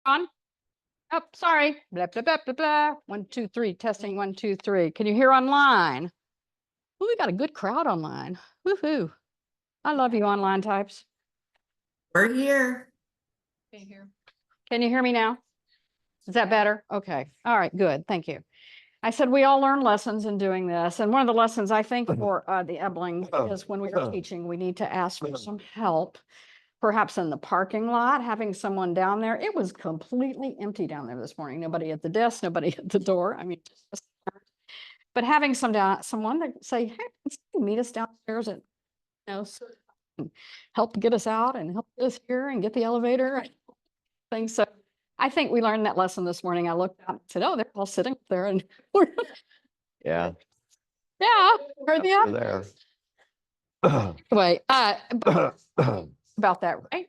On? Oh, sorry. Blah, blah, blah, blah, blah. 1, 2, 3. Testing 1, 2, 3. Can you hear online? Ooh, we got a good crowd online. Woohoo. I love you online types. We're here. Can you hear me now? Is that better? Okay. All right, good. Thank you. I said we all learn lessons in doing this. And one of the lessons I think for the Ebling is when we are teaching, we need to ask for some help. Perhaps in the parking lot, having someone down there. It was completely empty down there this morning. Nobody at the desk, nobody at the door. I mean, but having someone to say, hey, meet us downstairs and help get us out and help us here and get the elevator. Things. So I think we learned that lesson this morning. I looked out and said, oh, they're all sitting up there and Yeah. yeah, heard the We're there. Anyway, about that, right?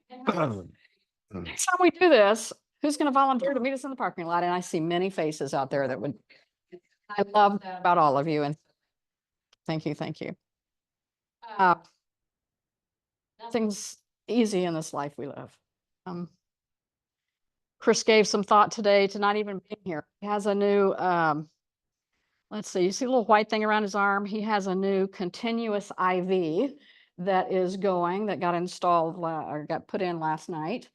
Next time we do this, who's going to volunteer to meet us in the parking lot? And I see many faces out there that would. I love that about all of you, and thank you, thank you. Nothing's easy in this life we live. Chris gave some thought today to not even being here. He has a new, let's see, you see a little white thing around his arm? He has a new continuous IV that is going, that got installed or got put in last night.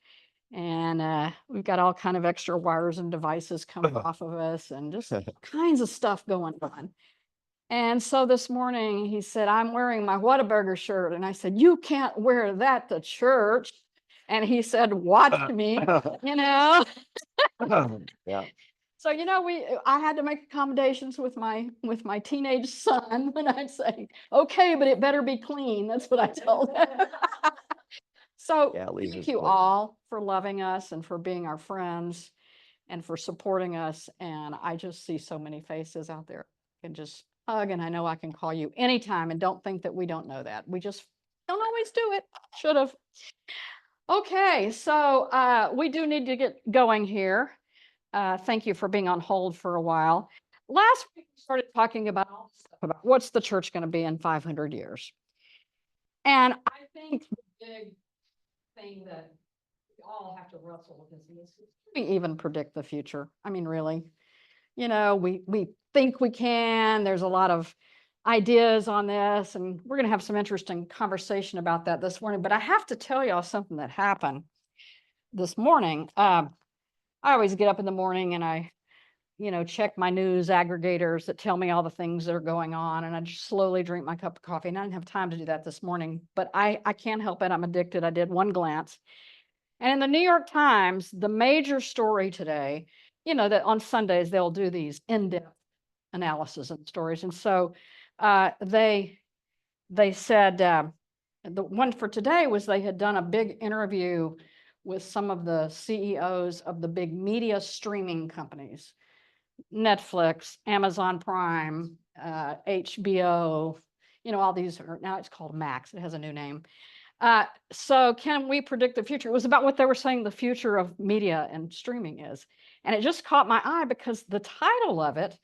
And we've got all kind of extra wires and devices coming off of us and just kinds of stuff going on. And so this morning he said, I'm wearing my Whataburger shirt. And I said, you can't wear that to church. And he said, watch me, you know. Yeah. So, you know, I had to make accommodations with my teenage son when I'd say, okay, but it better be clean. That's what I told him. So Yeah, thank you all for loving us and for being our friends and for supporting us. And I just see so many faces out there. I can just hug, and I know I can call you anytime, and don't think that we don't know that. We just don't always do it. Should have. Okay, so we do need to get going here. Thank you for being on hold for a while. Last week we started talking about what's the church going to be in 500 years. And I think the big thing that we all have to wrestle with is, can we even predict the future? I mean, really, you know, we think we can. There's a lot of ideas on this, and we're going to have some interesting conversation about that this morning. But I have to tell y'all something that happened this morning. I always get up in the morning and I, check my news aggregators that tell me all the things that are going on, and I just slowly drink my cup of coffee. And I didn't have time to do that this morning, but I can't help it. I'm addicted. I did one glance. And in the New York Times, the major story today, that on Sundays they'll do these in-depth analysis and stories. And so they said the one for today was they had done a big interview with some of the CEOs of the big media streaming companies. Netflix, Amazon Prime, HBO, all these are now it's called Max. It has a new name. So can we predict the future? It was about what they were saying the future of media and streaming is. And it just caught my eye because the title of it,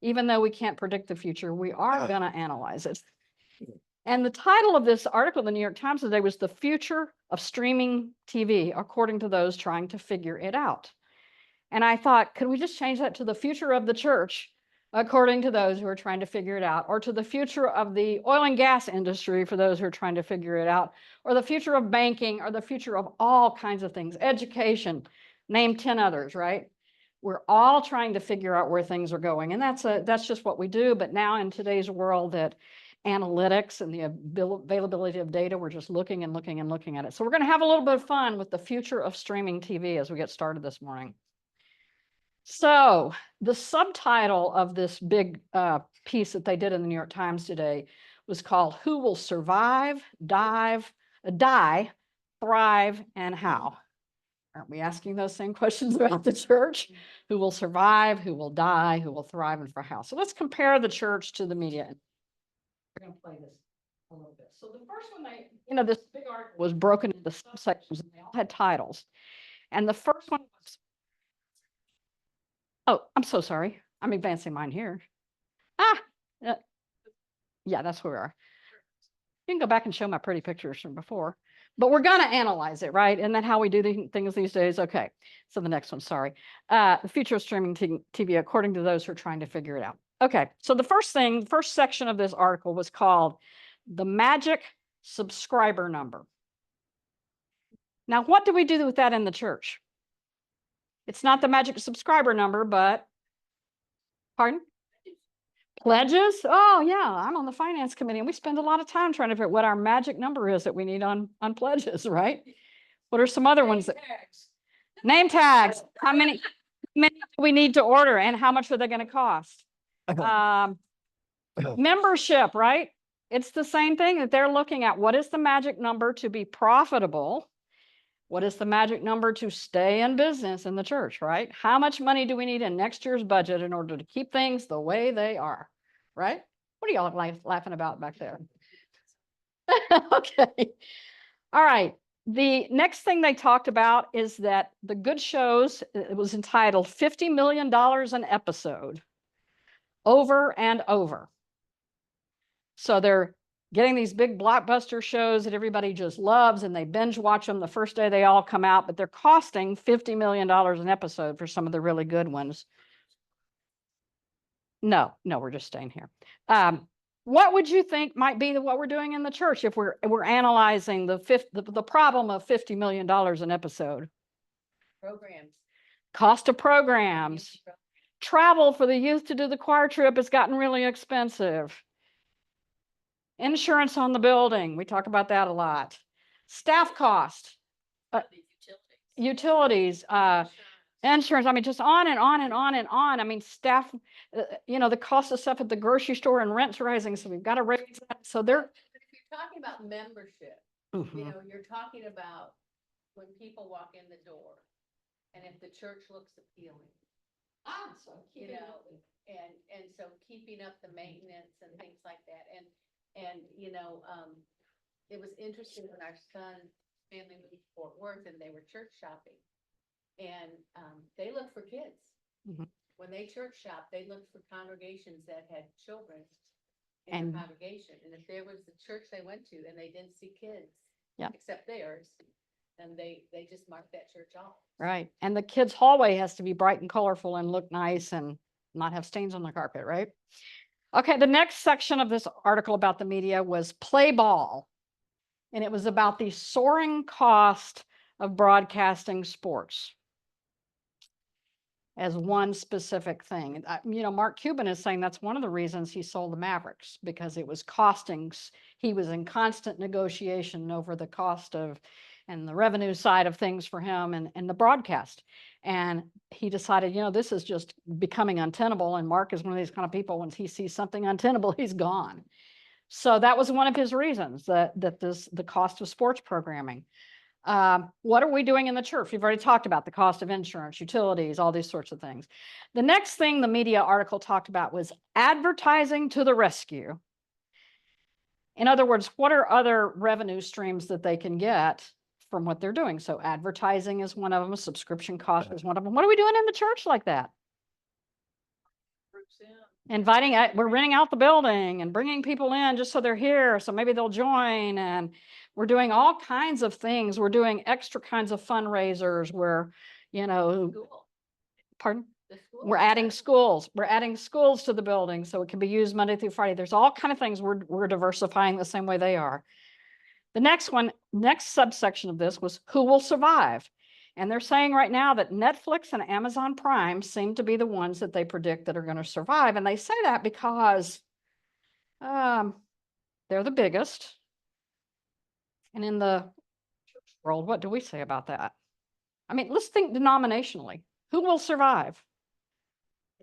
even though we can't predict the future, we are going to analyze it. And the title of this article in the New York Times today was The Future of Streaming TV, according to those trying to figure it out. And I thought, could we just change that to the future of the church, according to those who are trying to figure it out, or to the future of the oil and gas industry for those who are trying to figure it out, or the future of banking, or the future of all kinds of things, education, name 10 others, right? We're all trying to figure out where things are going. And that's just what we do. But now in today's world that analytics and the availability of data, we're just looking and looking and looking at it. So we're going to have a little bit of fun with the future of streaming TV as we get started this morning. So the subtitle of this big piece that they did in the New York Times today was called Who Will Survive, Die, Thrive, and How? Aren't we asking those same questions about the church? Who will survive, who will die, who will thrive, and for how? So let's compare the church to the media. We're going to play this a little bit. So the first one, this big article was broken into subsections and they all had titles. And the first one was, oh, I'm so sorry. I'm advancing mine here. Yeah, that's where we are. You can go back and show my pretty pictures from before. but we're gonna analyze it, right? Isn't that how we do things these days? Okay, so the next one, sorry. The future of streaming TV, according to those who are trying to figure it out. Okay, so the first section of this article was called The Magic Subscriber Number. Now, what do we do with that in the church? It's not the magic subscriber number, but, pardon? Pledges? Oh, yeah, I'm on the finance committee and we spend a lot of time trying to figure out what our magic number is that we need on pledges, right? What are some other ones? Name tags. How many do we need to order and how much are they going to cost? Membership, right? It's the same thing that they're looking at. What is the magic number to be profitable? What is the magic number to stay in business in the church, right? How much money do we need in next year's budget in order to keep things the way they are, right? What are y'all laughing about back there? Okay. All right. The next thing they talked about is that the good shows, it was entitled $50 million an episode, over and over. So they're getting these big blockbuster shows that everybody just loves and they binge watch them the first day they all come out, but they're costing $50 million an episode for some of the really good ones. No, we're just staying here. What would you think might be what we're doing in the church if we're analyzing the problem of $50 million an episode? Programs. Cost of programs. Travel for the youth to do the choir trip has gotten really expensive. Insurance on the building, we talk about that a lot. Staff cost, utilities, insurance, I mean, just on and on and on and on. I mean, staff, the cost of stuff at the grocery store and rent's rising, so we've got to raise that. So they're. But if you're talking about membership, you're talking about when people walk in the door and if the church looks appealing. So And so keeping up the maintenance and things like that. And it was interesting when our son's family moved to Fort Worth and they were church shopping. And they looked for kids. Mhm. When they church shopped, they looked for congregations that had children in And- the congregation. And if there was the church they went to and they didn't see kids, Yeah. except theirs, then they just marked that church off. Right. And the kids' hallway has to be bright and colorful and look nice and not have stains on the carpet, right? Okay, the next section of this article about the media was play ball. And it was about the soaring cost of broadcasting sports as one specific thing. Mark Cuban is saying that's one of the reasons he sold the Mavericks, because it was costing. He was in constant negotiation over the cost of and the revenue side of things for him and the broadcast. And he decided, this is just becoming untenable. And Mark is one of these kind of people, when he sees something untenable, he's gone. So that was one of his reasons, that the cost of sports programming. What are we doing in the church? We've already talked about the cost of insurance, utilities, all these sorts of things. The next thing the media article talked about was advertising to the rescue. In other words, what are other revenue streams that they can get from what they're doing? So advertising is one of them, subscription cost is one of them. What are we doing in the church like that? We're renting out the building and bringing people in just so they're here, so maybe they'll join. And we're doing all kinds of things. We're doing extra kinds of fundraisers where, School. pardon? The school. We're adding schools. We're adding schools to the building so it can be used Monday through Friday. There's all kind of things we're diversifying the same way they are. The next subsection of this was who will survive. And they're saying right now that Netflix and Amazon Prime seem to be the ones that they predict that are going to survive. And they say that because they're the biggest. And in the world, what do we say about that? I mean, let's think denominationally. Who will survive?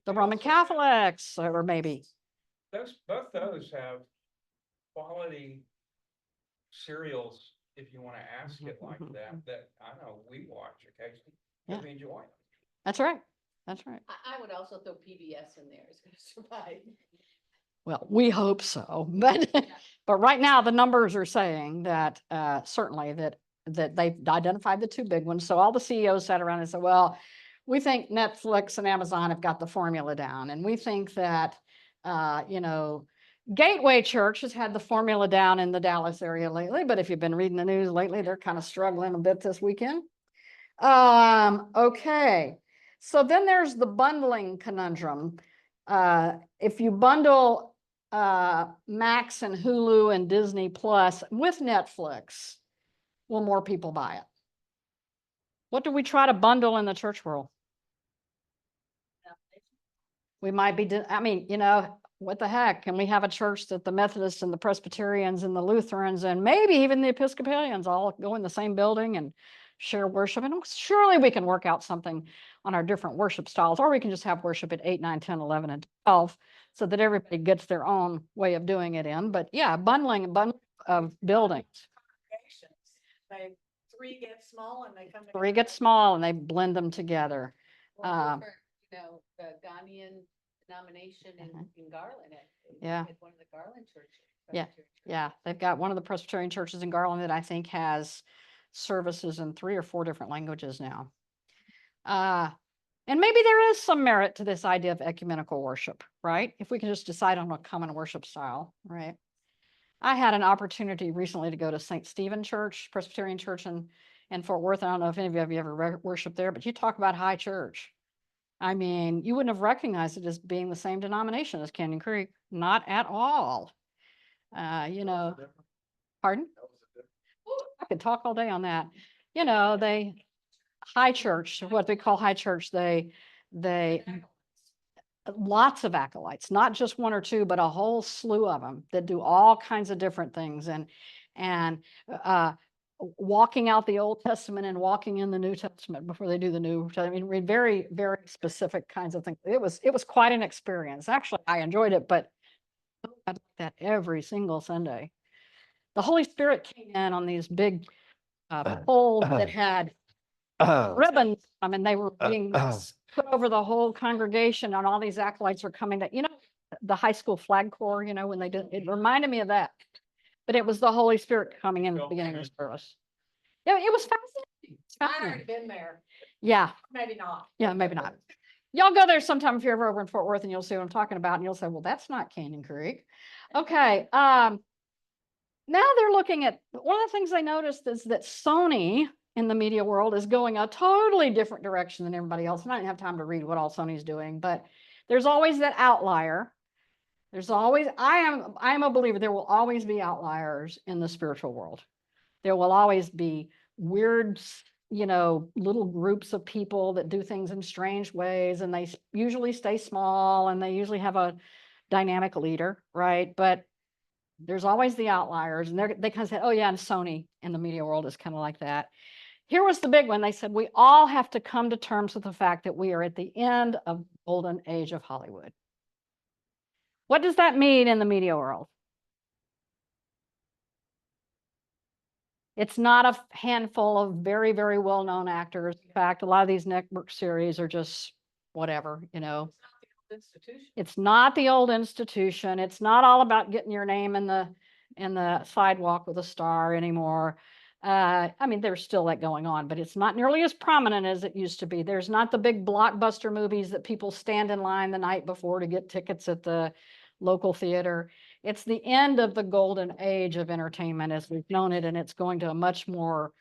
The Roman Catholics, or maybe. Both those have quality serials, if you want to ask it like that I know we watch occasionally, that we enjoy. That's right. That's right. I would also throw PBS in there. It's going to survive. Well, we hope so, but right now the numbers are saying that certainly that they've identified the two big ones. So all the CEOs sat around and said, well, we think Netflix and Amazon have got the formula down, and we think that Gateway Church has had the formula down in the Dallas area lately, but if you've been reading the news lately, they're kind of struggling a bit this weekend. Okay. So then there's the bundling conundrum. If you bundle Max and Hulu and Disney Plus with Netflix, will more people buy it? What do we try to bundle in the church world? We might be, I mean, you know, what the heck? Can we have a church that the Methodists and the Presbyterians and the Lutherans and maybe even the Episcopalians all go in the same building and share worship? And surely we can work out something on our different worship styles, or we can just have worship at 8, 9, 10, 11, and 12 so that everybody gets their own way of doing it in. But yeah, bundling of buildings. They three get small and they come. Three get small and they blend them together. Well, different, you know, the Ghanaian denomination in Garland. Yeah. At one of the Garland churches. Yeah, Presbyterian churches. Yeah, they've got one of the Presbyterian churches in Garland that I think has services in 3 or 4 different languages now. And maybe there is some merit to this idea of ecumenical worship, right? If we can just decide on a common worship style, right? I had an opportunity recently to go to St. Stephen Church, Presbyterian Church in Fort Worth. I don't know if any of you have ever worshiped there, but you talk about high church. I mean, you wouldn't have recognized it as being the same denomination as Canyon Creek, not at all. You know, pardon? Ooh, I could talk all day on that. You know, high church, what they call high church, they lots of acolytes, not just 1 or 2, but a whole slew of them that do all kinds of different things and walking out the Old Testament and walking in the New Testament before they do the New. I mean, read very, very specific kinds of things. It was quite an experience. Actually, I enjoyed it, but I did that every single Sunday. The Holy Spirit came in on these big poles that had ribbons. I mean, they were being put over the whole congregation, and all these acolytes are coming to, you know, the high school flag corps, you know, when they did, it reminded me of that. But it was the Holy Spirit coming in at the beginning of the service. Yeah, it was fascinating. It's I've fascinating. already been there, Yeah, maybe not. yeah, maybe not. Y'all go there sometime if you're ever over in Fort Worth and you'll see what I'm talking about, and you'll say, well, that's not Canyon Creek. Okay. Now they're looking at, one of the things they noticed is that Sony in the media world is going a totally different direction than everybody else. And I didn't have time to read what all Sony's doing, but there's always that outlier. There's always, I am a believer there will always be outliers in the spiritual world. There will always be weird, you know, little groups of people that do things in strange ways, and they usually stay small and they usually have a dynamic leader, right? But there's always the outliers, and they kind of said, oh yeah, and Sony in the media world is kind of like that. Here was the big one. They said, we all have to come to terms with the fact that we are at the end of the golden age of Hollywood. What does that mean in the media world? It's not a handful of very, very well-known actors. In fact, a lot of these network series are just whatever, you know. Institution. It's not the old institution. It's not all about getting your name in the sidewalk with a star anymore. I mean, there's still that going on, but it's not nearly as prominent as it used to be. There's not the big blockbuster movies that people stand in line the night before to get tickets at the local theater. It's the end of the golden age of entertainment as we've known it, and it's going to a much more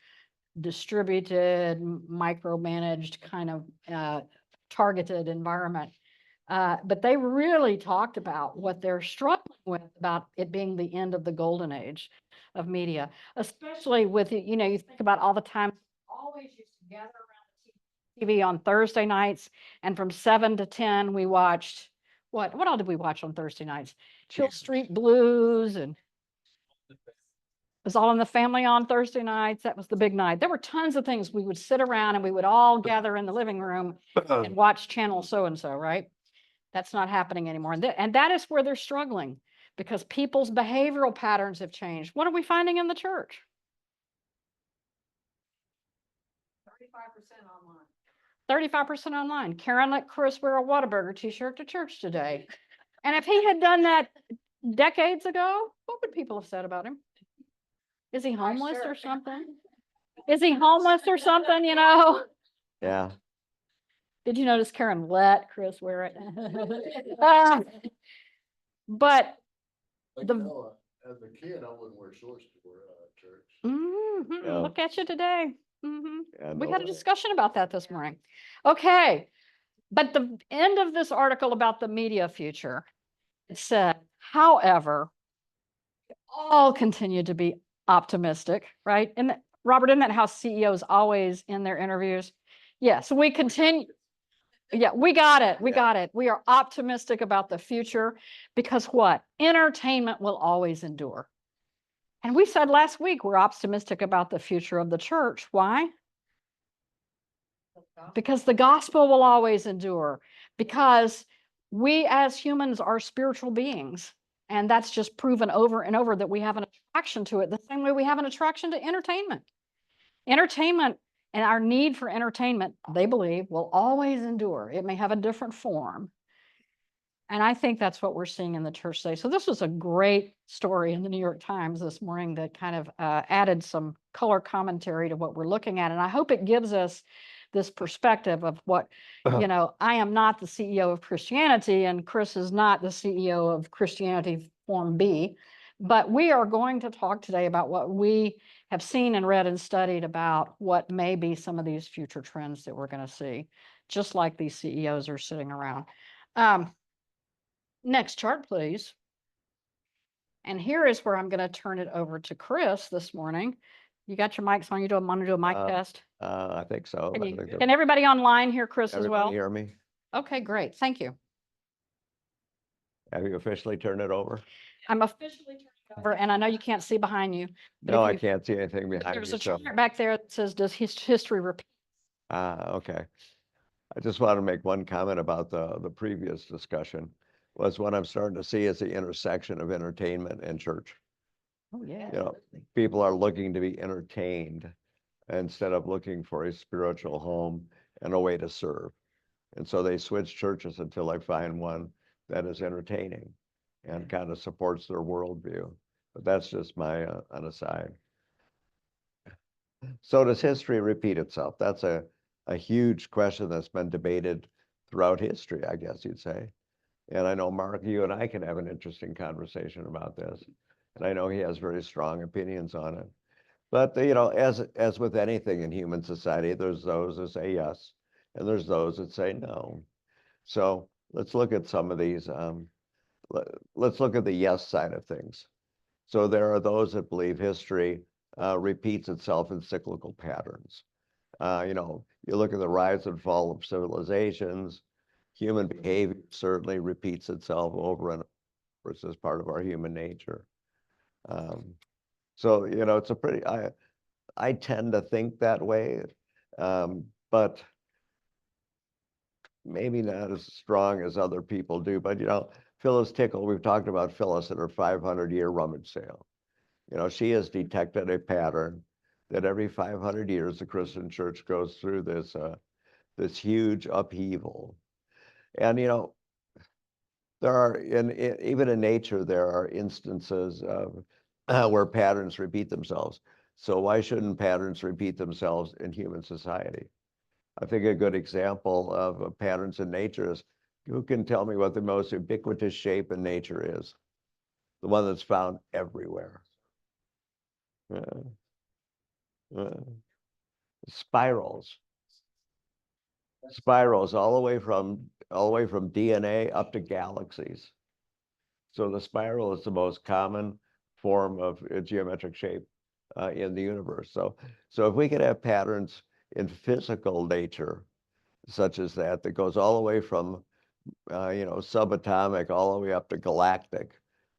distributed, micromanaged kind of targeted environment. But they really talked about what they're struggling with about it being the end of the golden age of media, especially with, you know, you think about all the time, always used to gather around the TV on Thursday nights, and from 7 to 10, we watched, what all did we watch on Thursday nights? Hill Street Blues, and it was All in the Family on Thursday nights. That was the big night. There were tons of things. We would sit around and we would all gather in the living room and watch channel so-and-so, right? That's not happening anymore. And that is where they're struggling, because people's behavioral patterns have changed. What are we finding in the church? 35% online. 35% online. Karen let Chris wear a Whataburger t-shirt to church today. And if he had done that decades ago, what would people have said about him? Is he homeless or something? Is he homeless or something, you know? Yeah. Did you notice Karen let Chris wear it? But The- As a kid, I wouldn't wear shorts to church. Yeah. Look at you today. Yeah, We no had a way. discussion about that this morning. Okay, but the end of this article about the media future, it said, however, we all continue to be optimistic, right? And Robert, isn't that how CEOs always in their interviews? Yes, we continue. Yeah, we got it. We Yeah. got it. We are optimistic about the future because what? Entertainment will always endure. And we said last week, we're optimistic about the future of the church. Why? Because the gospel will always endure, because we as humans are spiritual beings. And that's just proven over and over that we have an attraction to it, the same way we have an attraction to entertainment. Entertainment and our need for entertainment, they believe, will always endure. It may have a different form. And I think that's what we're seeing in the church today. So this was a great story in the New York Times this morning that kind of added some color commentary to what we're looking at. And I hope it gives us this perspective of what, I am not the CEO of Christianity, and Chris is not the CEO of Christianity Form B, but we are going to talk today about what we have seen and read and studied about what may be some of these future trends that we're going to see, just like these CEOs are sitting around. Next chart, please. And here is where I'm going to turn it over to Chris this morning. You got your mics on? You want to do a mic test? I think so. Can, I you, think can everybody online hear Chris as everybody well? hear me? Okay, great. Thank you. Have you officially turned it over? I'm officially turning it over, and I know you can't see behind you. but No, if I you- can't see anything behind There's me. a So, chart back there that says, does history repeat? okay. I just want to make one comment about the previous discussion. Was what I'm starting to see is the intersection of entertainment and church. Oh, yeah. You know, people are looking to be entertained instead of looking for a spiritual home and a way to serve. And so they switch churches until they find one that is entertaining and kind of supports their worldview. But that's just my an aside. So does history repeat itself? That's a huge question that's been debated throughout history, I guess you'd say. And I know, Mark, you and I can have an interesting conversation about this. And I know he has very strong opinions on it. But, as with anything in human society, there's those that say yes, and there's those that say no. So let's look at some of these. Let's look at the yes side of things. So there are those that believe history repeats itself in cyclical patterns. You look at the rise and fall of civilizations, human behavior certainly repeats itself over and over. It's just part of our human nature. So, it's a pretty, I tend to think that way, but maybe not as strong as other people do. But, Phyllis Tickle, we've talked about Phyllis and her 500-year rummage sale. She has detected a pattern that every 500 years, the Christian church goes through this huge upheaval. And, there are, even in nature, there are instances of where patterns repeat themselves. So why shouldn't patterns repeat themselves in human society? I think a good example of patterns in nature is, who can tell me what the most ubiquitous shape in nature is? The one that's found everywhere. Spirals. Spirals all the way from DNA up to galaxies. So the spiral is the most common form of geometric shape in the universe. So if we could have patterns in physical nature, such as that goes all the way from subatomic all the way up to galactic,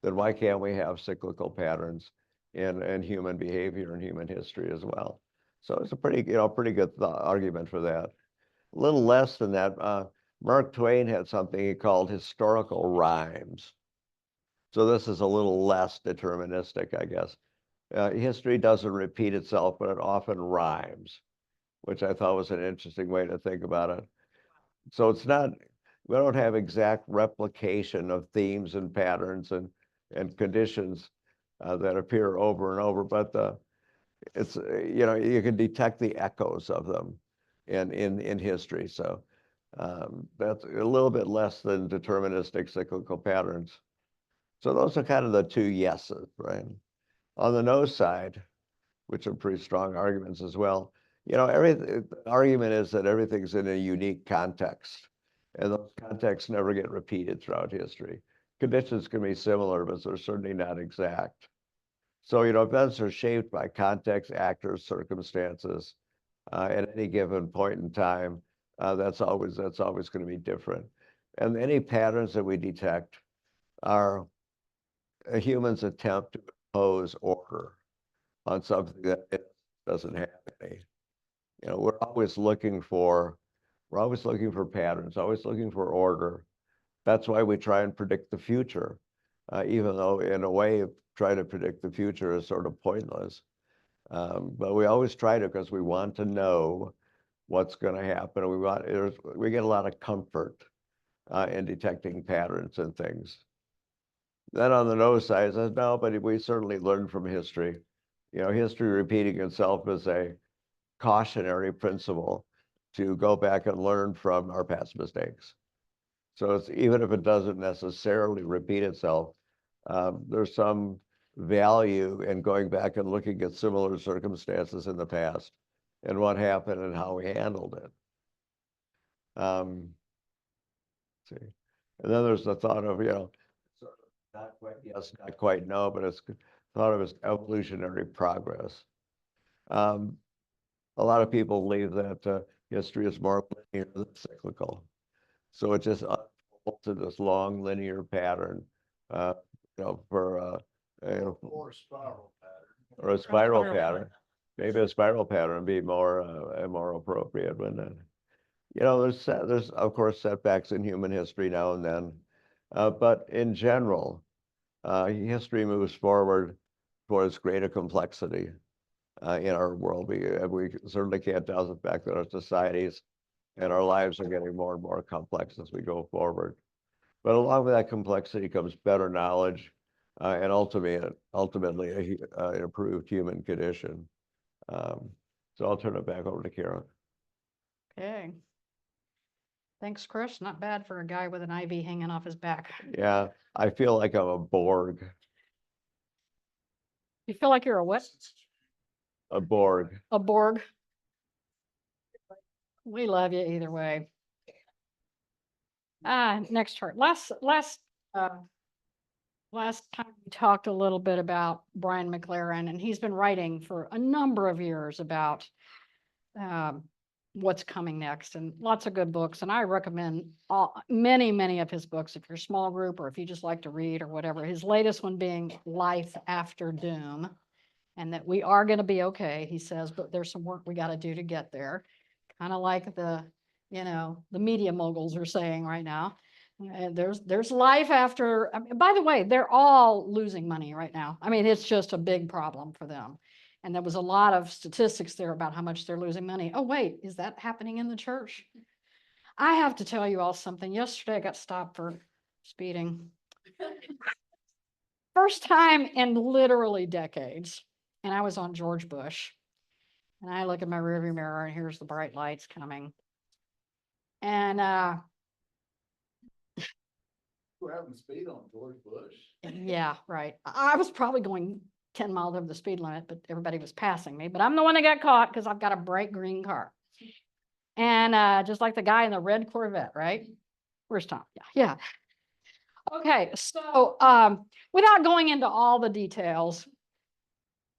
then why can't we have cyclical patterns in human behavior and human history as well? So it's a pretty good argument for that. A little less than that, Mark Twain had something he called historical rhymes. So this is a little less deterministic, I guess. History doesn't repeat itself, but it often rhymes, which I thought was an interesting way to think about it. So it's not, we don't have exact replication of themes and patterns and conditions that appear over and over, but it's, you can detect the echoes of them in history. So that's a little bit less than deterministic cyclical patterns. So those are kind of the two yeses, right? On the no side, which are pretty strong arguments as well, the argument is that everything's in a unique context, and those contexts never get repeated throughout history. Conditions can be similar, but they're certainly not exact. So, events are shaped by context, actors, circumstances, at any given point in time. That's always going to be different. And any patterns that we detect are a human's attempt to impose order on something that it doesn't have any. We're always looking for patterns, always looking for order. That's why we try and predict the future, even though in a way, trying to predict the future is sort of pointless. But we always try to, because we want to know what's going to happen. We get a lot of comfort in detecting patterns and things. Then on the no side, says no, but we certainly learn from history. History repeating itself is a cautionary principle to go back and learn from our past mistakes. So it's, even if it doesn't necessarily repeat itself, there's some value in going back and looking at similar circumstances in the past and what happened and how we handled it. See, and then there's the thought of, sort of not quite yes, not quite no, but it's thought of as evolutionary progress. A lot of people believe that history is more linear than cyclical. So it just unfolds in this long linear pattern, for Or spiral pattern. or a spiral pattern. Maybe a spiral pattern would be more appropriate, wouldn't it? There's of course setbacks in human history now and then, but in general, history moves forward towards greater complexity in our world. We certainly can't doubt the fact that our societies and our lives are getting more and more complex as we go forward. But along with that complexity comes better knowledge and ultimately an improved human condition. So I'll turn it back over to Karen. Okay. Thanks, Chris. Not bad for a guy with an IV hanging off his back. Yeah, I feel like I'm a Borg. You feel like you're a what? A Borg. A Borg? We love you either way. Next chart. Last time we talked a little bit about Brian McLaren, and he's been writing for a number of years about what's coming next, and lots of good books. And I recommend many of his books if you're a small group or if you just like to read or whatever. His latest one being Life After Doom, and that we are going to be okay, he says, but there's some work we got to do to get there. Kind of like the media moguls are saying right now. There's life after. By the way, they're all losing money right now. I mean, it's just a big problem for them. And there was a lot of statistics there about how much they're losing money. Oh, wait, is that happening in the church? I have to tell you all something. Yesterday, I got stopped for speeding. First time in literally decades. And I was on George Bush. And I look at my rearview mirror and here's the bright lights coming. And We're having speed on George Bush. yeah, right. I was probably going 10 miles over the speed limit, but everybody was passing me. But I'm the one that got caught because I've got a bright green car. And just like the guy in the red Corvette, right? Where's Tom? Yeah. Okay, so without going into all the details,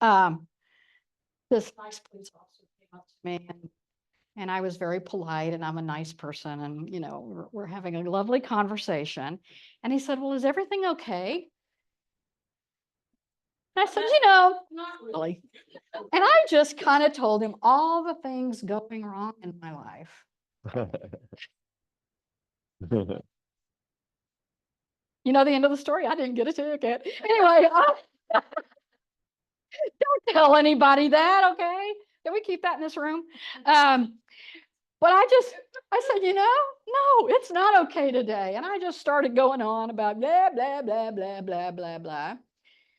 this nice police officer came up to me and I was very polite and I'm a nice person and, we're having a lovely conversation. And he said, well, is everything okay? And I said, not really. And I just kind of told him all the things going wrong in my life. You know the end of the story? I didn't get a ticket. Anyway, don't tell anybody that, okay? Can we keep that in this room? But I said, no, it's not okay today. And I just started going on about blah, blah, blah, blah, blah, blah, blah.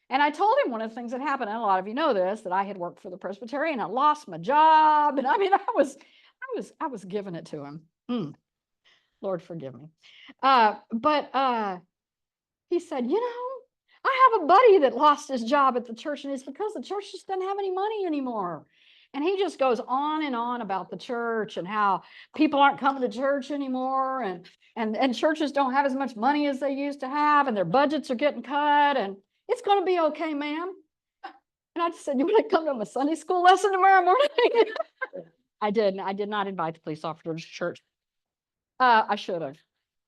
And I told him one of the things that happened, and a lot of you know this, that I had worked for the Presbyterian, I lost my job. And I mean, I was giving it to him. Lord forgive me. But he said, I have a buddy that lost his job at the church, and it's because the church just doesn't have any money anymore. And he just goes on and on about the church and how people aren't coming to church anymore, and churches don't have as much money as they used to have, and their budgets are getting cut, and it's going to be okay, ma'am. And I just said, you want to come to my Sunday school lesson tomorrow morning? I did not invite the police officer to church. I should have.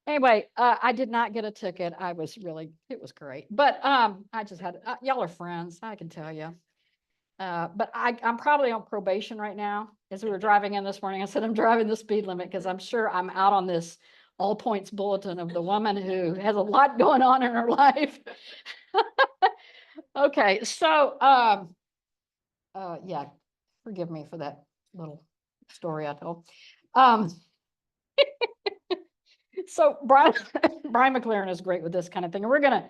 Anyway, I did not get a ticket. I was really, it was great. But I just had, y'all are friends, I can tell you. But I'm probably on probation right now. As we were driving in this morning, I said, I'm driving the speed limit because I'm sure I'm out on this all points bulletin of the woman who has a lot going on in her life. Okay, so, yeah, forgive me for that little story I told. So Brian McLaren is great with this kind of thing. And we're going to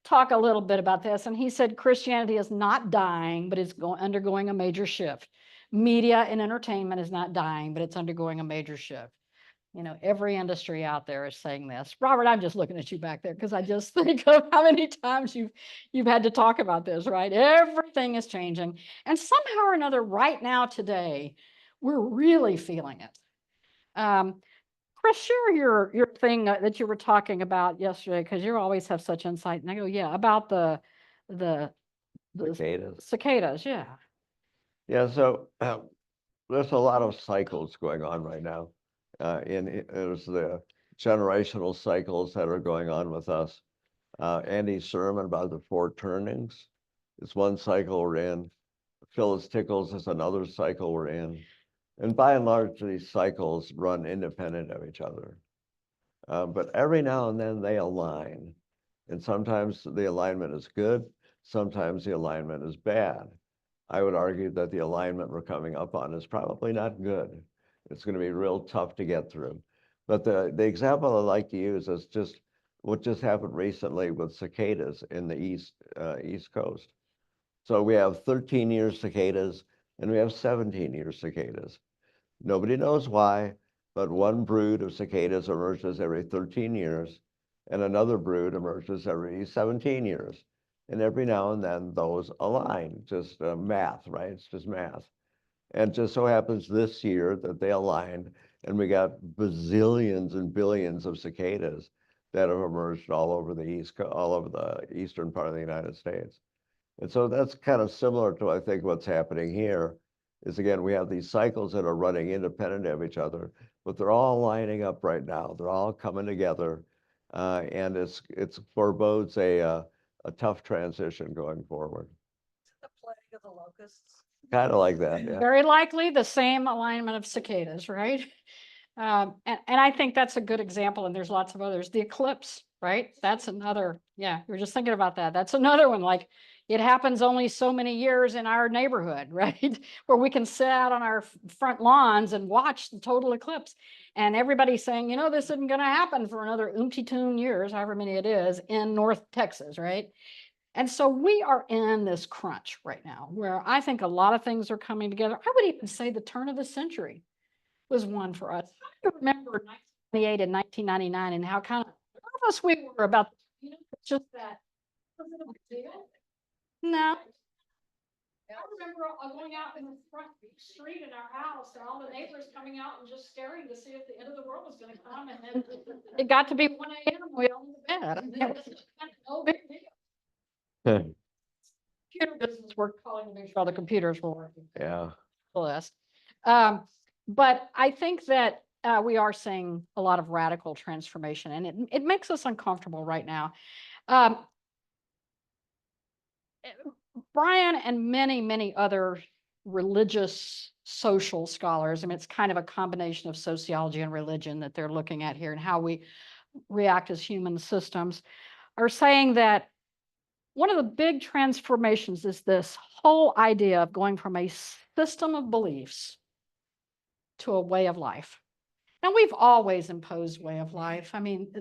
talk a little bit about this. And he said Christianity is not dying, but it's undergoing a major shift. Media and entertainment is not dying, but it's undergoing a major shift. You know, every industry out there is saying this. Robert, I'm just looking at you back there because I just think of how many times you've had to talk about this, right? Everything is changing. And somehow or another, right now, today, we're really feeling it. Chris, share your thing that you were talking about yesterday, because you always have such insight. And I go, yeah, about the Cicadas. cicadas, yeah. Yeah, so there's a lot of cycles going on right now. There's the generational cycles that are going on with us. Andy's sermon about the 4 turnings is one cycle we're in. Phyllis Tickles is another cycle we're in. And by and large, these cycles run independent of each other. But every now and then they align. And sometimes the alignment is good. Sometimes the alignment is bad. I would argue that the alignment we're coming up on is probably not good. It's going to be real tough to get through. But the example I like to use is just what just happened recently with cicadas in the East Coast. So we have 13-year cicadas and we have 17-year cicadas. Nobody knows why, but one brood of cicadas emerges every 13 years and another brood emerges every 17 years. And every now and then those align, just math, right? It's just math. And just so happens this year that they aligned and we got bazillions and billions of cicadas that have emerged all over the eastern part of the United States. And so that's kind of similar to, I think, what's happening here is, again, we have these cycles that are running independent of each other, but they're all lining up right now. They're all coming together, and it's forebodes a tough transition going forward. The plague of the locusts. Kind of like that, yeah. Very likely the same alignment of cicadas, right? And I think that's a good example, and there's lots of others. The eclipse, right? That's another, yeah, we were just thinking about that. That's another one, like it happens only so many years in our neighborhood, right? Where we can sit out on our front lawns and watch the total eclipse. And everybody's saying, you know, this isn't going to happen for another oomty-toon years, however many it is, in North Texas, right? And so we are in this crunch right now where I think a lot of things are coming together. I would even say the turn of the century was one for us. I remember 1998 and 1999 and how kind of nervous we were about, you know, it's just that. No. I remember going out in the front street in our house and all the neighbors coming out and just staring to see if the end of the world was going to come. And then it got to be 1 a.m. and we all went to bed. I mean, it was kind of no big deal. Computer business worked, calling to make sure all the computers were working. Yeah. List. But I think that we are seeing a lot of radical transformation, and it makes us uncomfortable right now. Brian and many, many other religious social scholars, I mean, it's kind of a combination of sociology and religion that they're looking at here and how we react as human systems, are saying that one of the big transformations is this whole idea of going from a system of beliefs to a way of life. Now, we've always imposed way of life. I mean,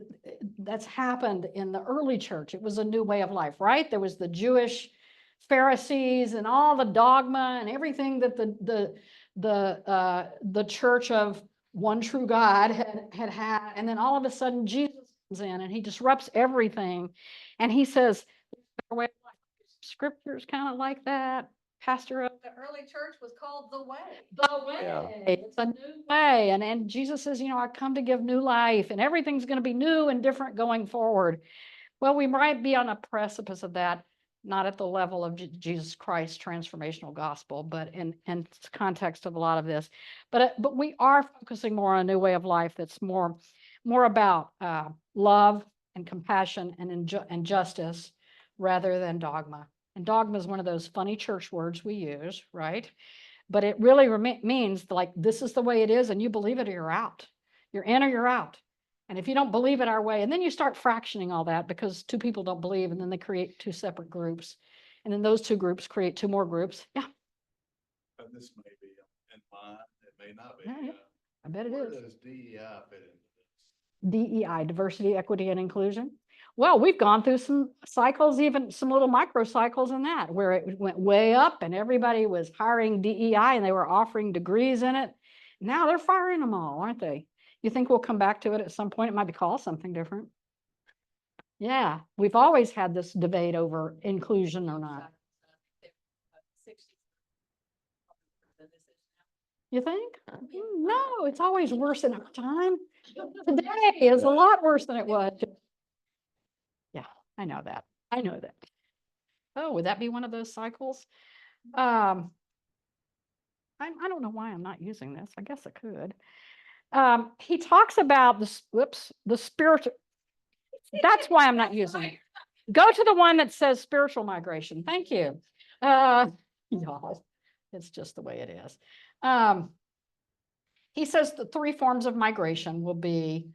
that's happened in the early church. It was a new way of life, right? There was the Jewish Pharisees and all the dogma and everything that the church of one true God had. And then all of a sudden, Jesus comes in and he disrupts everything. And he says, our way of life. Scriptures kind of like that. Pastor of The early church was called the way. the way. Yeah. It's a new way. And Jesus says, you know, I come to give new life and everything's going to be new and different going forward. Well, we might be on a precipice of that, not at the level of Jesus Christ transformational gospel, but in context of a lot of this. But we are focusing more on a new way of life that's more about love and compassion and justice rather than dogma. And dogma is one of those funny church words we use, right? But it really means like this is the way it is, and you believe it or you're out. You're in or you're out. And if you don't believe it our way, and then you start fractioning all that because two people don't believe, and then they create two separate groups. And then those two groups create two more groups. Yeah, And this may be in line, it may not be. Yeah, yeah. I bet it Where is. does DEI fit into this? DEI, diversity, equity, and inclusion. Well, we've gone through some cycles, even some little micro cycles in that, where it went way up and everybody was hiring DEI and they were offering degrees in it. Now they're firing them all, aren't they? You think we'll come back to it at some point? It might be called something different. Yeah, we've always had this debate over inclusion or not. You think? No, it's always worse in our time. Today is a lot worse than it was. Yeah, I know that. I know that. Oh, would that be one of those cycles? I don't know why I'm not using this. I guess I could. He talks about the spiritual. That's why I'm not using it. Go to the one that says spiritual migration. Thank you. Y'all, it's just the way it is. He says the three forms of migration will be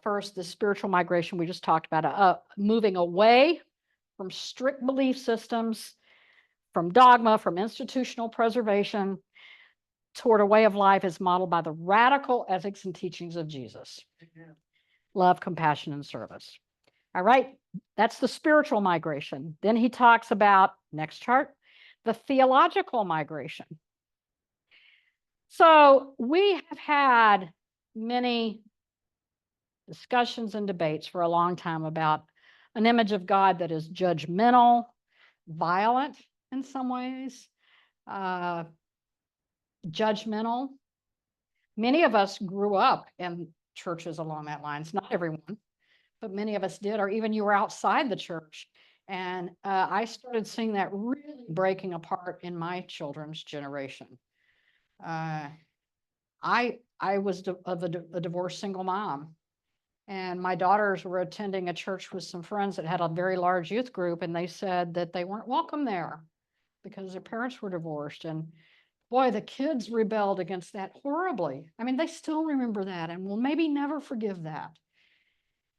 first, the spiritual migration we just talked about, moving away from strict belief systems, from dogma, from institutional preservation, toward a way of life as modeled by the radical ethics and teachings of Jesus. Love, compassion, and service. All right, that's the spiritual migration. Then he talks about, next chart, the theological migration. So we have had many discussions and debates for a long time about an image of God that is judgmental, violent in some ways, judgmental. Many of us grew up in churches along that lines, not everyone, but many of us did, or even you were outside the church. And I started seeing that really breaking apart in my children's generation. I was a divorced single mom, and my daughters were attending a church with some friends that had a very large youth group, and they said that they weren't welcome there because their parents were divorced. And boy, the kids rebelled against that horribly. I mean, they still remember that and will maybe never forgive that.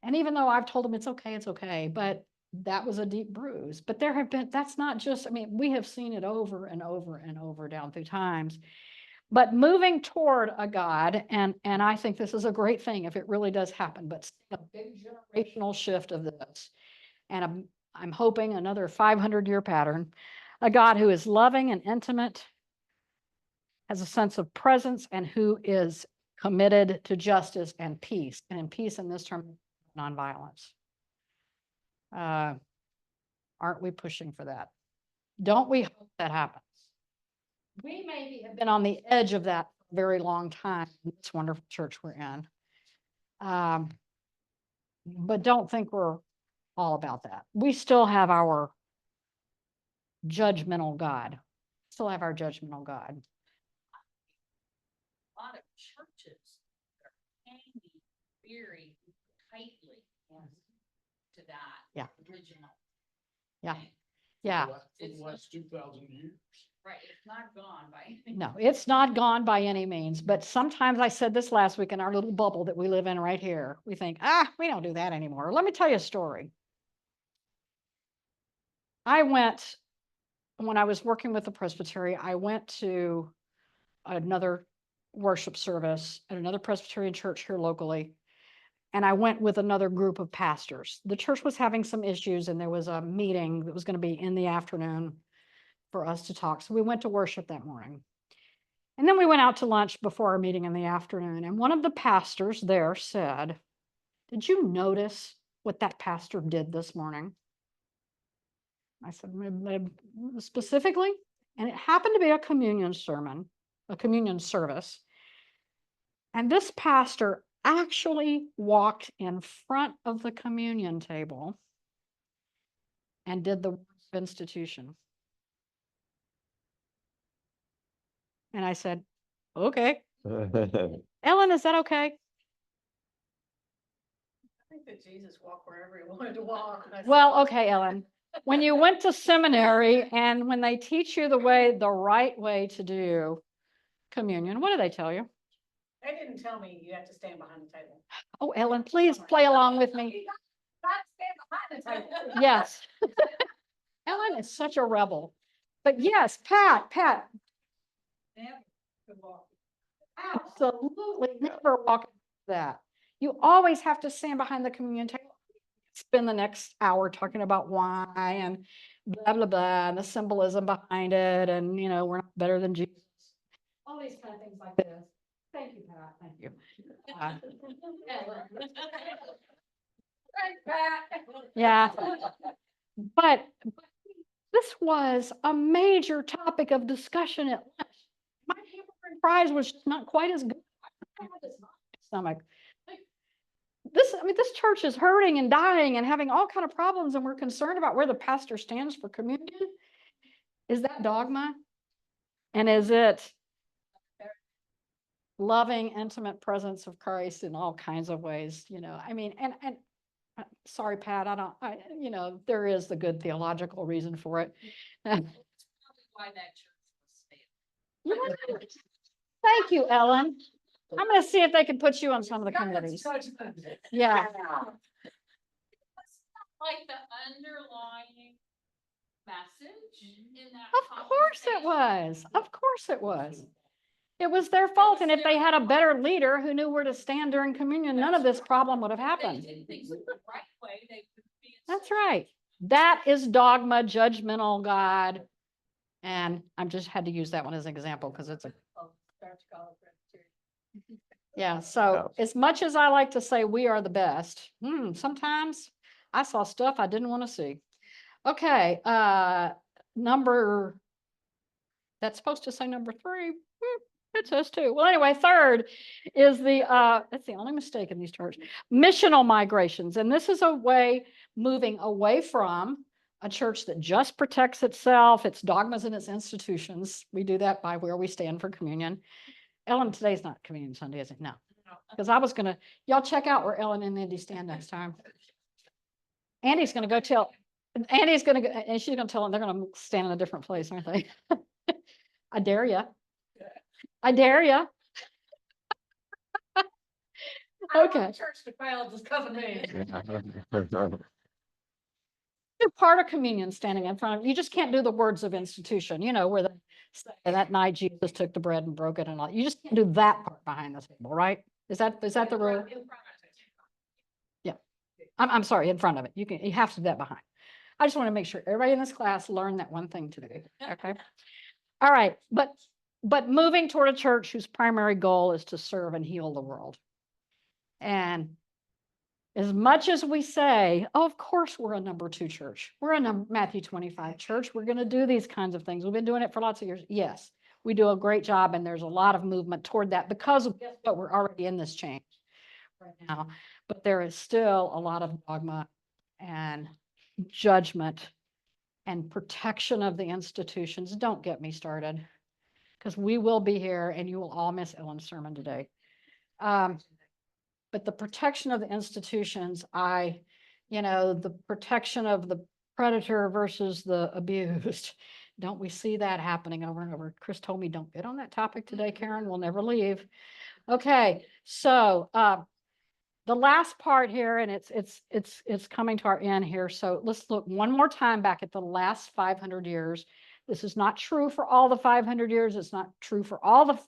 And even though I've told them it's okay, but that was a deep bruise. But there have been, that's not just, I mean, we have seen it over and over and over down through times. But moving toward a God, and I think this is a great thing if it really does happen, but a big generational shift of this. And I'm hoping another 500-year pattern, a God who is loving and intimate, has a sense of presence, and who is committed to justice and peace. And in peace in this term, nonviolence. Aren't we pushing for that? Don't we hope that happens? We maybe have been on the edge of that for a very long time in this wonderful church we're in. But don't think we're all about that. We still have our judgmental God. Still have our judgmental God. A lot of churches are hanging very tightly to that. Yeah. Original. Yeah. thing. Yeah. For the last 2,000 years. Right, it's not gone by any. No, it's not gone by any means, but sometimes I said this last week in our little bubble that we live in right here. We think, we don't do that anymore. Let me tell you a story. When I was working with the presbytery, I went to another worship service at another Presbyterian church here locally. And I went with another group of pastors. The church was having some issues and there was a meeting that was going to be in the afternoon for us to talk. So we went to worship that morning. And then we went out to lunch before our meeting in the afternoon. And one of the pastors there said, "Did you notice what that pastor did this morning?" I said, specifically, and it happened to be a communion sermon, a communion service. And this pastor actually walked in front of the communion table and did the words of institution. And I said, okay. Ellen, is that okay? I think that Jesus walked wherever he wanted to walk. and I said, Well, okay, Ellen. When you went to seminary and when they teach you the right way to do communion, what do they tell you? They didn't tell me you have to stand behind the table. Oh, Ellen, please play along with me. Not stand behind the table. Yes. Ellen is such a rebel. But yes, Pat, Never could walk. absolutely never walk that. You always have to stand behind the communion table. Spend the next hour talking about why and blah, blah, blah, and the symbolism behind it. And, we're not better than Jesus. All these kind of things like this. Thank you, Pat. Thank you. Yeah. But this was a major topic of discussion at lunch. My hamburger and fries was just not quite as good. I had this knot in my stomach. This church is hurting and dying and having all kind of problems, and we're concerned about where the pastor stands for communion. Is that dogma? And is it loving, intimate presence of Christ in all kinds of ways? Sorry, Pat, there is the good theological reason for it. Why that church was failed. Thank you, Ellen. I'm going to see if they can put you on some of the committees. Yeah. Like the underlying message in that. Of course it conversation. was. Of course it was. It was their fault. And if they had a better leader who knew where to stand during communion, none of this problem would have If happened. They did things the right way, they would be. That's right. That is dogma, judgmental God. And I'm just had to use that one as an example because it's yeah. So as much as I like to say we are the best, sometimes I saw stuff I didn't want to see. Okay. That's supposed to say number 3. It says 2. Well, anyway, 3rd is that's the only mistake in these charts, missional migrations. And this is a way moving away from a church that just protects itself, its dogmas and its institutions. We do that by where we stand for communion. Ellen, today's not Communion Sunday, is it? No. Because I was going to, y'all check out where Ellen and Andy stand next time. Andy's going to go tell, Andy's going to go, and she's going to tell them they're going to stand in a different place, aren't they? I dare ya. I dare ya. Okay. Church to fail, just come to me. You're part of communion standing in front of you. Just can't do the words of institution, where the that night Jesus took the bread and broke it and all. You just can't do that part behind the table, right? Is that the rule? Yeah. I'm sorry, in front of it. You have to do that behind. I just want to make sure everybody in this class learned that one thing today. Okay. All right. But moving toward a church whose primary goal is to serve and heal the world. And as much as we say, oh, of course, we're a number 2 church. We're a Matthew 25 church. We're going to do these kinds of things. We've been doing it for lots of years. Yes, we do a great job. And there's a lot of movement toward that because guess what? We're already in this change right now. But there is still a lot of dogma and judgment and protection of the institutions. Don't get me started because we will be here and you will all miss Ellen's sermon today. But the protection of the institutions, the protection of the predator versus the abused. Don't we see that happening over and over? Chris told me, don't get on that topic today, Karen. We'll never leave. Okay, so the last part here, and it's coming to our end here. So let's look one more time back at the last 500 years. This is not true for all the 500 years. It's not true for all the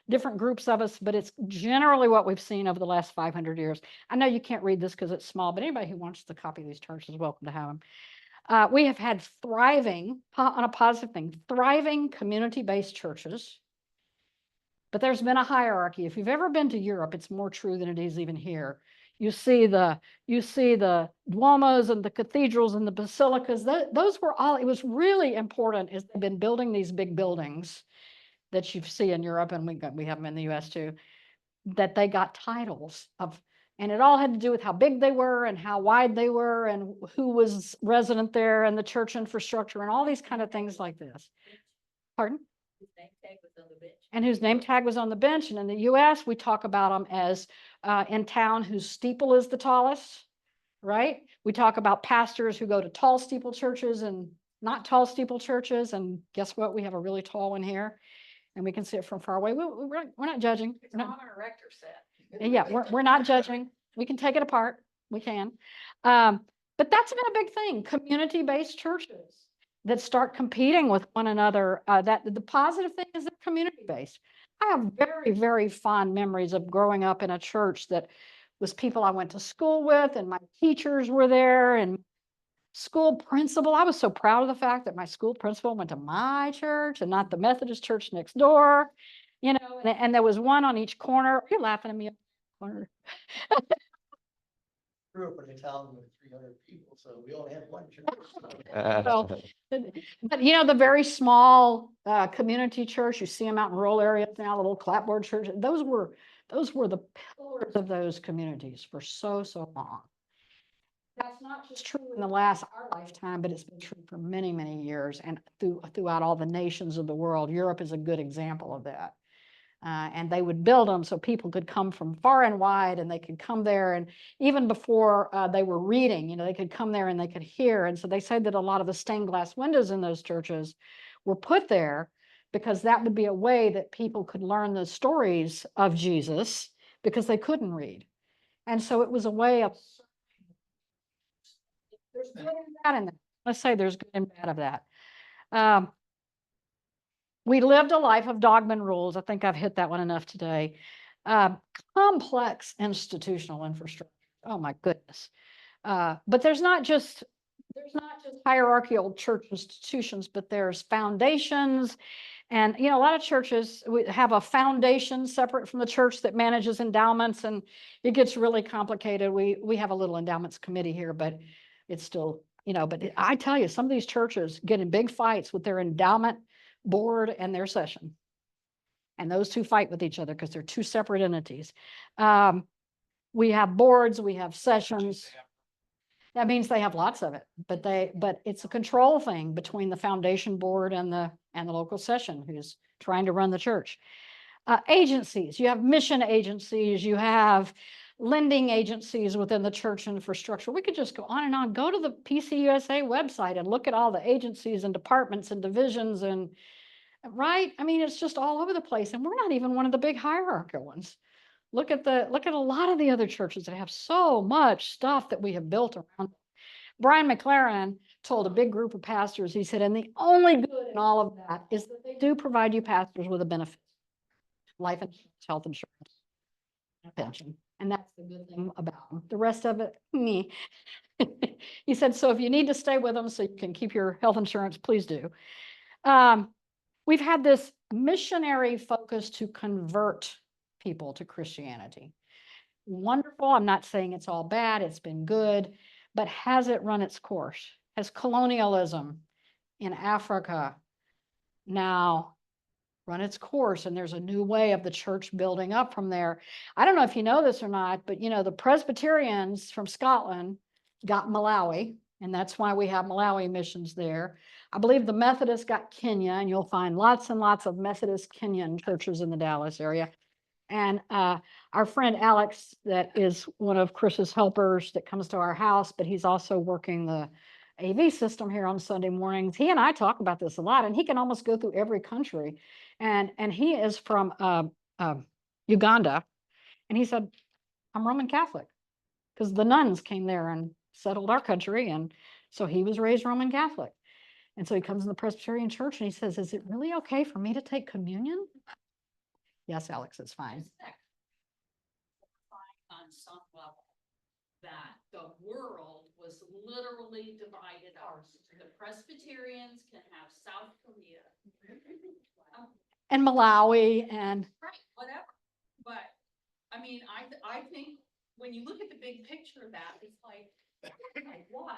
different groups of us, but it's generally what we've seen over the last 500 years. I know you can't read this because it's small, but anybody who wants to copy these charts is welcome to have them. We have had thriving, on a positive thing, thriving community-based churches, but there's been a hierarchy. If you've ever been to Europe, it's more true than it is even here. you see the Duomos and the cathedrals and the basilicas. Those were all, it was really important as they've been building these big buildings that you see in Europe, and we have them in the US too, that they got titles of, and it all had to do with how big they were and how wide they were and who was resident there and the church infrastructure and all these kind of things like this. Pardon? And whose name tag was on the bench. And in the US, we talk about them as in town whose steeple is the tallest, right? We talk about pastors who go to tall steeple churches and not tall steeple churches. And guess what? We have a really tall one here. And we can see it from far away. We're not judging. It's We're on not- our rector set. yeah, we're not judging. We can take it apart. We can. But that's been a big thing. Community-based churches that start competing with one another. That the positive thing is they're community-based. I have very, very fond memories of growing up in a church that was people I went to school with, and my teachers were there, and school principal. I was so proud of the fact that my school principal went to my church and not the Methodist church next door, you know, and there was one on each corner. You're laughing at me. Corner. Grew up in a town with 300 people, so we only had one church. So, but you know, the very small community church, you see them out in rural areas now, the little clapboard church, those were the pillars of those communities for so long. That's not just true in our lifetime, but it's been true for many, many years and throughout all the nations of the world. Europe is a good example of that. And they would build them so people could come from far and wide, and they could come there. And even before they were reading, you know, they could come there and they could hear. And so they said that a lot of the stained glass windows in those churches were put there because that would be a way that people could learn the stories of Jesus because they couldn't read. And so it was a way of, there's good and bad in that. Let's say there's good and bad of that. We lived a life of dogma and rules. I think I've hit that one enough today. Complex institutional infrastructure. Oh my goodness. But there's not just hierarchical church institutions, but there's foundations. And, you know, a lot of churches have a foundation separate from the church that manages endowments, and it gets really complicated. We have a little endowments committee here, but it's still, you know, but I tell you, some of these churches get in big fights with their endowment board and their session. And those two fight with each other because they're two separate entities. We have boards, we have sessions. That means they have lots of it, but it's a control thing between the foundation board and the local session who's trying to run the church. Agencies, you have mission agencies, you have lending agencies within the church infrastructure. We could just go on and on. Go to the PCUSA website and look at all the agencies and departments and divisions and, right? I mean, it's just all over the place. And we're not even one of the big hierarchical ones. Look at a lot of the other churches that have so much stuff that we have built around. Brian McLaren told a big group of pastors, he said, and the only good in all of that is that they do provide you pastors with a benefit. Life insurance, health insurance, and a pension. And that's the good thing about them. The rest of it, me. He said, so if you need to stay with them so you can keep your health insurance, please do. We've had this missionary focus to convert people to Christianity. Wonderful. I'm not saying it's all bad. It's been good, but has it run its course? Has colonialism in Africa now run its course, and there's a new way of the church building up from there? I don't know if you know this or not, but you know, the Presbyterians from Scotland got Malawi, and that's why we have Malawi missions there. I believe the Methodists got Kenya, and you'll find lots and lots of Methodist Kenyan churches in the Dallas area. And our friend Alex, that is one of Chris's helpers that comes to our house, but he's also working the AV system here on Sunday mornings. He and I talk about this a lot, and he can almost go through every country. And he is from Uganda. And he said, I'm Roman Catholic, because the nuns came there and settled our country. And so he was raised Roman Catholic. And so he comes in the Presbyterian church and he says, is it really okay for me to take communion? Yes, Alex, it's fine. On some level, that the world was literally divided up. The Presbyterians can have South Korea. And Malawi and Right, whatever. But, I mean, I think when you look at the big picture of that, it's like what?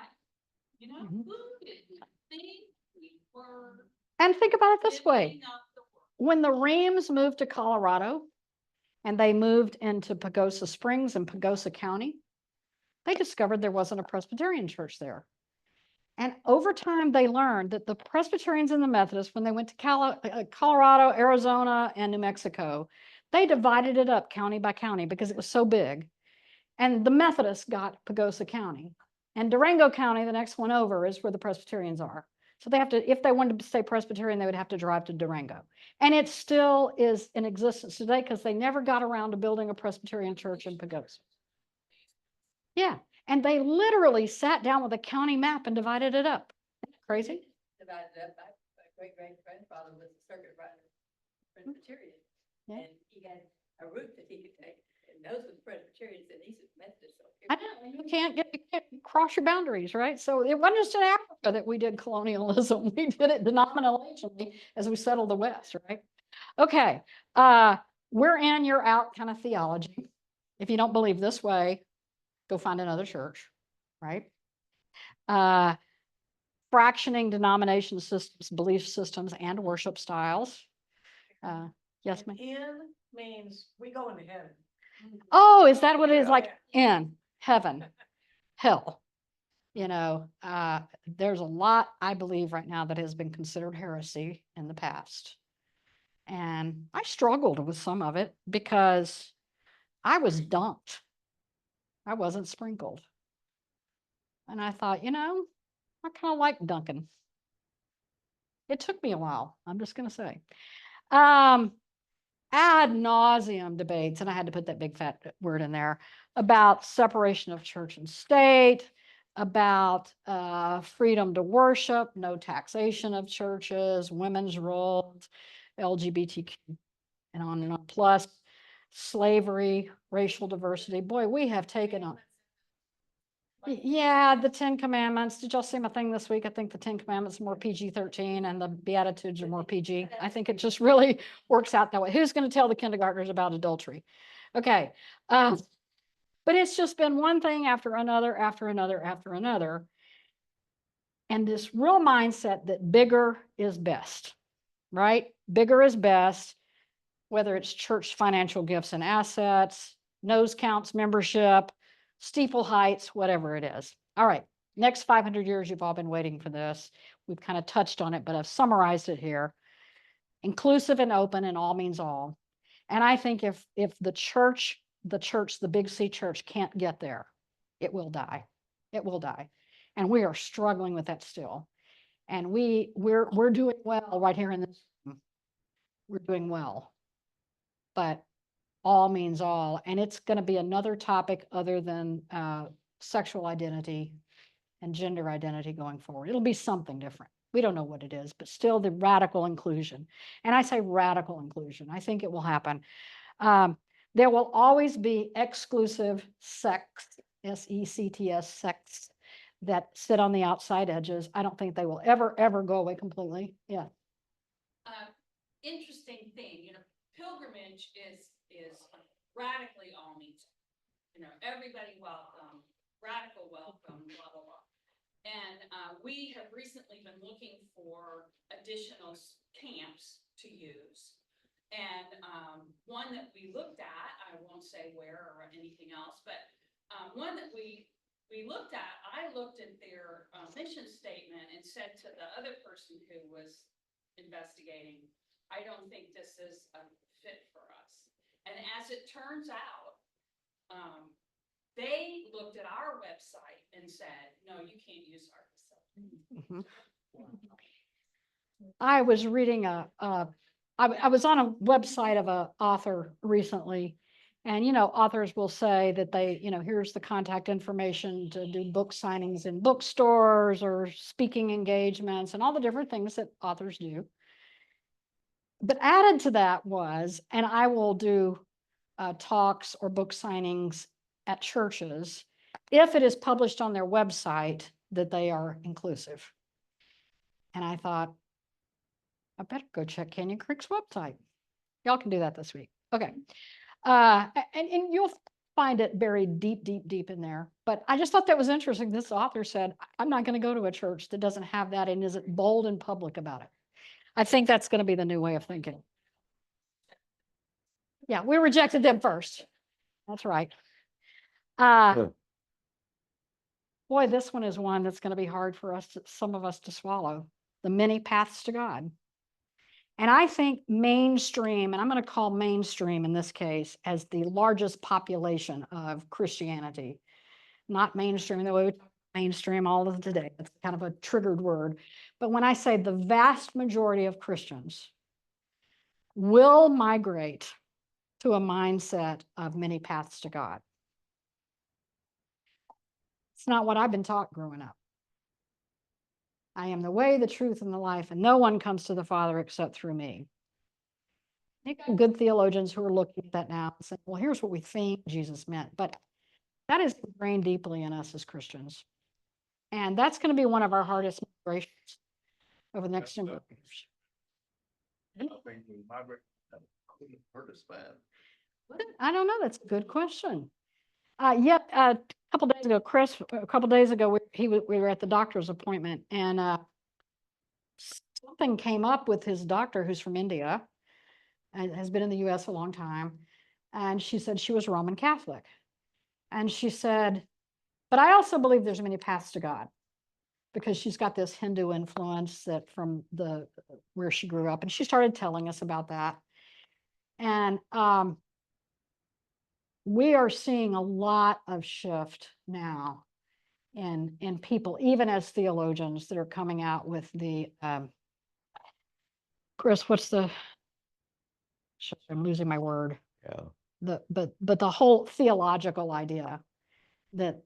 You know, Mhm. who did we think we were? And think about it this way. Living up the world. When the Reams moved to Colorado and they moved into Pagosa Springs in Pagosa County, they discovered there wasn't a Presbyterian church there. And over time, they learned that the Presbyterians and the Methodists, when they went to Colorado, Arizona, and New Mexico, they divided it up county by county because it was so big. And the Methodists got Pagosa County. And Durango County, the next one over, is where the Presbyterians are. So they have to, if they wanted to stay Presbyterian, they would have to drive to Durango. And it still is in existence today because they never got around to building a Presbyterian church in Pagosa. Yeah. And they literally sat down with a county map and divided it up. Crazy? Divided up, my great-great-grandfather was a circuit rider, Presbyterian. Yeah. And he had a route that he could take, and those were Presbyterians and these were Methodists. So I know, you can't cross your boundaries, right? So it wasn't just in Africa that we did colonialism. We did it denominationally as we settled the West, right? Okay, we're in, you're out kind of theology. If you don't believe this way, go find another church, right? Fractioning denomination systems, belief systems, and worship styles. Yes, ma'am. In means we go into heaven. Oh, is that what it is? Yeah. Like in heaven, hell? You know, there's a lot, I believe right now, that has been considered heresy in the past. And I struggled with some of it because I was dunked. I wasn't sprinkled. And I thought, you know, I kind of like dunking. It took me a while, I'm just going to say. Ad nauseum debates, and I had to put that big fat word in there, about separation of church and state, about freedom to worship, no taxation of churches, women's roles, LGBTQ, and on, plus slavery, racial diversity. Boy, we have taken on. Yeah, the 10 Commandments. Did y'all see my thing this week? I think the 10 Commandments are more PG-13 and the Beatitudes are more PG. I think it just really works out that way. Who's going to tell the kindergartners about adultery? Okay. But it's just been one thing after another, after another, after another. And this real mindset that bigger is best, right? Bigger is best, whether it's church financial gifts and assets, nose counts, membership, steeple heights, whatever it is. All right, next 500 years, you've all been waiting for this. We've kind of touched on it, but I've summarized it here. Inclusive and open, and all means all. And I think if the church, the Big C church can't get there, it will die. It will die. And we are struggling with that still. And we're doing well right here in this room. We're doing well. But all means all, and it's going to be another topic other than sexual identity and gender identity going forward. It'll be something different. We don't know what it is, but still the radical inclusion. And I say radical inclusion. I think it will happen. There will always be exclusive sects, S-E-C-T-S, sects that sit on the outside edges. I don't think they will ever go away completely. Yeah. Interesting thing, you know, pilgrimage is radically all means, you know, everybody welcome, radical welcome, blah, blah, blah. And we have recently been looking for additional camps to use. And one that we looked at, I won't say where or anything else, but one that we looked at, I looked at their mission statement and said to the other person who was investigating, I don't think this is a fit for us. And as it turns out, they looked at our website and said, no, you can't use our facility. I was reading I was on a website of an author recently, and, you know, authors will say that they, you know, here's the contact information to do book signings in bookstores or speaking engagements and all the different things that authors do. But added to that was, and I will do talks or book signings at churches if it is published on their website that they are inclusive. And I thought, I better go check Canyon Creek's website. Y'all can do that this week. Okay. And you'll find it buried deep, deep, deep in there. But I just thought that was interesting. This author said, I'm not going to go to a church that doesn't have that and isn't bold and public about it. I think that's going to be the new way of thinking. Yeah, we rejected them first. That's right. Yeah. Boy, this one is one that's going to be hard for us, some of us to swallow. The many paths to God. And I think mainstream, and I'm going to call mainstream in this case as the largest population of Christianity, not mainstream the way we talk mainstream all of today. That's kind of a triggered word. But when I say the vast majority of Christians will migrate to a mindset of many paths to God. It's not what I've been taught growing up. I am the way, the truth, and the life, and no one comes to the Father except through me. You got good theologians who are looking at that now and saying, well, here's what we think Jesus meant. But that is ingrained deeply in us as Christians. And that's going to be one of our hardest migrations over the next number of years. I don't know. That's a good question. A couple days ago, Chris, a couple days ago, we were at the doctor's appointment, and something came up with his doctor, who's from India and has been in the U.S. a long time. And she said she was Roman Catholic. And she said, but I also believe there's many paths to God, because she's got this Hindu influence that from where she grew up. And she started telling us about that. And we are seeing a lot of shift now in people, even as theologians that are coming out with the, Chris, I'm losing my word. Yeah. But the whole theological idea that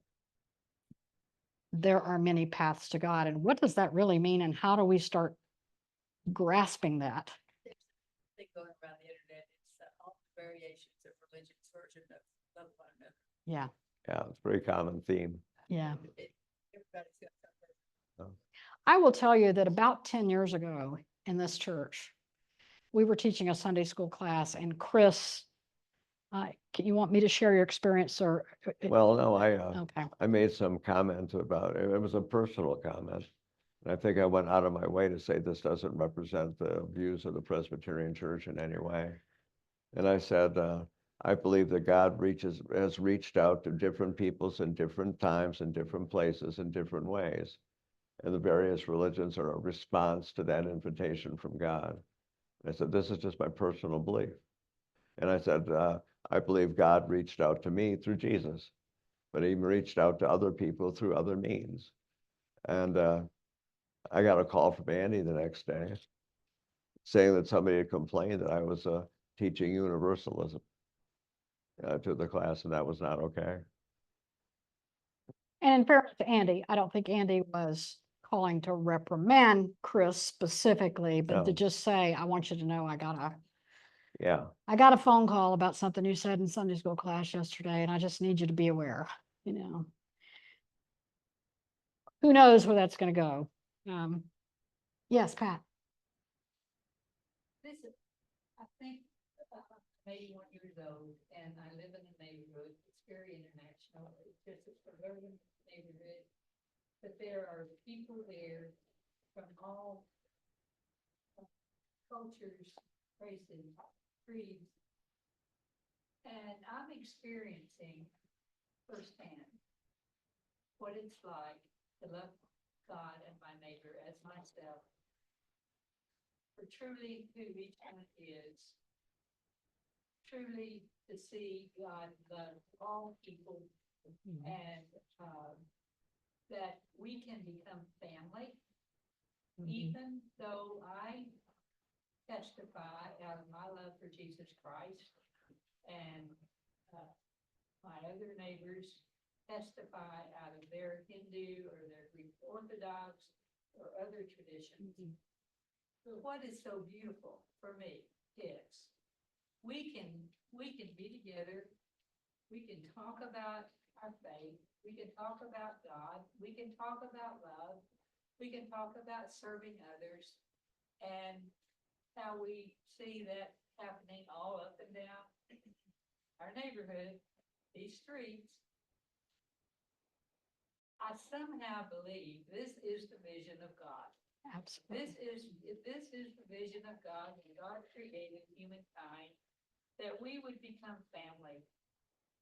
there are many paths to God, and what does that really mean, and how do we start grasping that? I think going around the internet, it's all the variations of religion's version of one another. Yeah, Yeah, it's a very common theme. yeah. Everybody's got something. I will tell you that about 10 years ago in this church, we were teaching a Sunday school class, and Chris, you want me to share your experience, or? Well, no, Okay. I made some comment about it. It was a personal comment. And I think I went out of my way to say this doesn't represent the views of the Presbyterian Church in any way. And I said, I believe that God has reached out to different peoples in different times, in different places, in different ways. And the various religions are a response to that invitation from God. And I said, this is just my personal belief. And I said, I believe God reached out to me through Jesus, but he reached out to other people through other means. And I got a call from Andy the next day saying that somebody had complained that I was teaching universalism to the class, and that was not okay. And in fairness to Andy, I don't think Andy was calling to reprimand Chris specifically, but to No. just say, I want you to know Yeah. I got a phone call about something you said in Sunday school class yesterday, and I just need you to be aware, Who knows where that's going to go? Yes, Pat. This is, I think, I'm 81 years old, and I live in a neighborhood. It's very international. It's just a suburban neighborhood, but there are people there from all cultures, races, creeds, and I'm experiencing firsthand what it's like to love God and my neighbor as myself. For truly who each one is, truly to see God love all people, and that we can become family, even though I testify out of my love for Jesus Christ, and my other neighbors testify out of their Hindu or their Greek Orthodox or other traditions. But what is so beautiful for me is we can be together, we can talk about our faith, we can talk about God, we can talk about love, we can talk about serving others, and how we see that happening all up and down our neighborhood these streets. I somehow believe this is the vision of God. Absolutely. This is the vision of God, when God created humankind, that we would become family,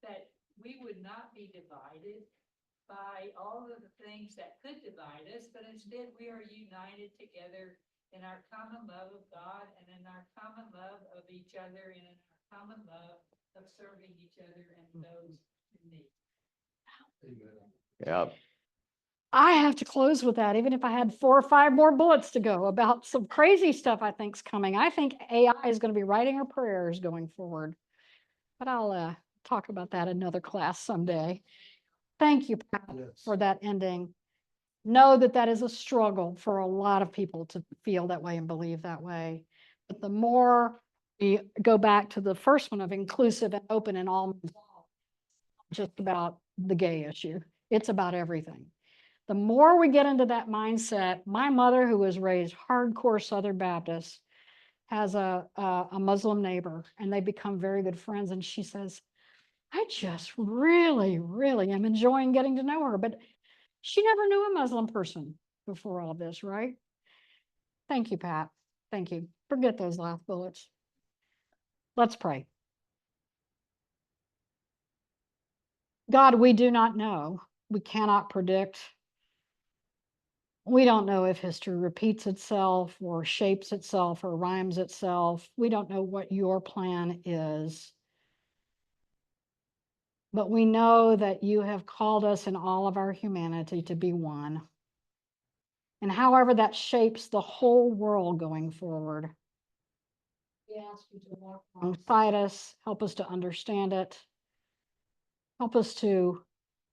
that we would not be divided by all of the things that could divide us, but instead we are united together in our common love of God and in our common love of each other and in our common love of serving each other and those in need. Yeah, I have to close with that, even if I had 4 or 5 more bullets to go about some crazy stuff I think's coming. I think AI is going to be writing our prayers going forward. But I'll talk about that in another class someday. Thank you, Pat, Yes. for that ending. Know that that is a struggle for a lot of people to feel that way and believe that way. But the more we go back to the first one of inclusive and open and all, just about the gay issue, it's about everything. The more we get into that mindset, my mother, who was raised hardcore Southern Baptist, has a Muslim neighbor, and they become very good friends. And she says, I just really, really am enjoying getting to know her. But she never knew a Muslim person before all of this, right? Thank you, Pat. Thank you. Forget those last bullets. Let's pray. God, we do not know. We cannot predict. We don't know if history repeats itself or shapes itself or rhymes itself. We don't know what your plan is. But we know that you have called us in all of our humanity to be one. And however that shapes the whole world going forward, we ask you to walk alongside us, help us to understand it, help us to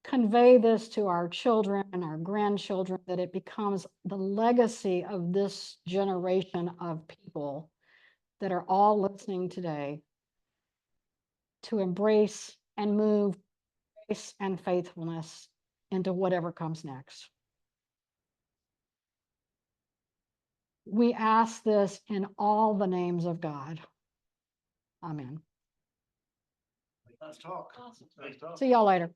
convey this to our children and our grandchildren, that it becomes the legacy of this generation of people that are all listening today, to embrace and move grace and faithfulness into whatever comes next. We ask this in all the names of God. Amen. Let's talk. Let's talk. See y'all later.